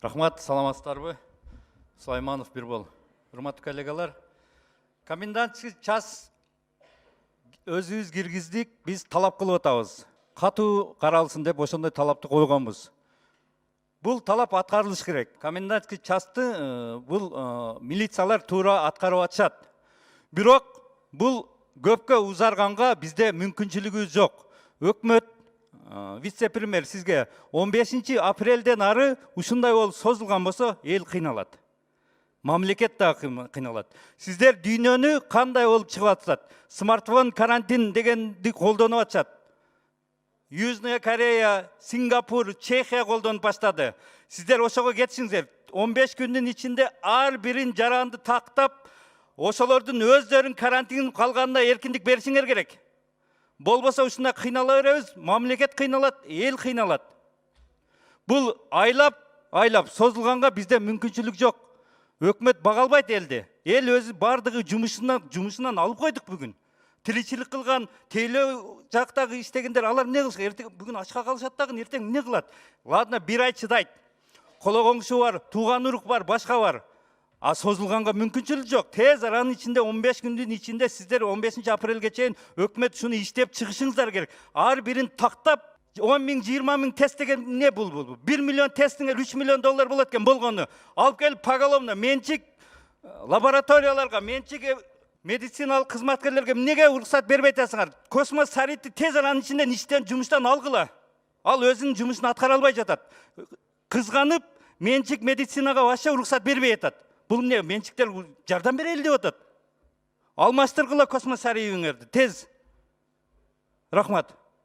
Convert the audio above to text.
Рахмат, саламатсыздарбы? Сулайманов Бирбол. Урматтуу коллегалар, комендантский час өзүбүз киргиздик, биз талап кылып атабыз. Катуу каралсын деп ошондой талапты койгонбуз. Бул талап аткарылыш керек. Комендантский часты бул милициялар туура аткарып атышат. Бирок бул көпкө узарганга бизде мүмкүнчүлүгүбүз жок. Өкмөт вице-премьер сизге 15 апрелден ары ушундай болуп созулган болсо эл кыйналат. Мамлекет да кыйналат. Сиздер дүйнөнү кандай болуп чыгып атышат? Смартфон карантин дегенди колдонуп атышат. Южная Корея, Сингапур, Чехия колдонуп баштады. Сиздер ошого кетишиңиздер. 15 күндүн ичинде ар бирин жаранды тактап, ошолордун өздөрүн карантин калганына эркиндик беришиңер керек. Болбосо ушундай кыйнала беребиз, мамлекет кыйналат, эл кыйналат. Бул айлап созулганга бизде мүмкүнчүлүк жок. Өкмөт бага албайт элди. Эл өзү бардыгы жумушунан алып койдук бүгүн. Тиричилик кылган, тейлөө жактагы иштегендер, алар эмне кылышат? Эртең бүгүн ачка калышат дагы, эртең эмне кылат? Ладно, бир ай чыдайт. Кологоңшу бар, тууган урук бар, башка бар. А созулганга мүмкүнчүлүк жок. Тез аранын ичинде 15 күндүн ичинде сиздер 15 апрелге чейин өкмөт шуну иштеп чыгышыңыздар керек. Ар бирин тактап 10 миң, 20 миң тест деген не бул? 1 миллион тестиңер $3 миллион болот экен болгону. Алып келип поголовно менчик лабораторияларга, менчик медициналык кызматкерлерге эмнеге уруксат бербей атасыңар? Космос Саритти тез аранын ичинен жумуштан алгыла. Ал өзүнүн жумушун аткара албай жатат. Кызганып, менчик медицинага вообще уруксат бербей атат. Бул эмне? Менчиктер жардам берели деп атат. Алмаштыргыла Космос Сариевиңерди тез. Рахмат.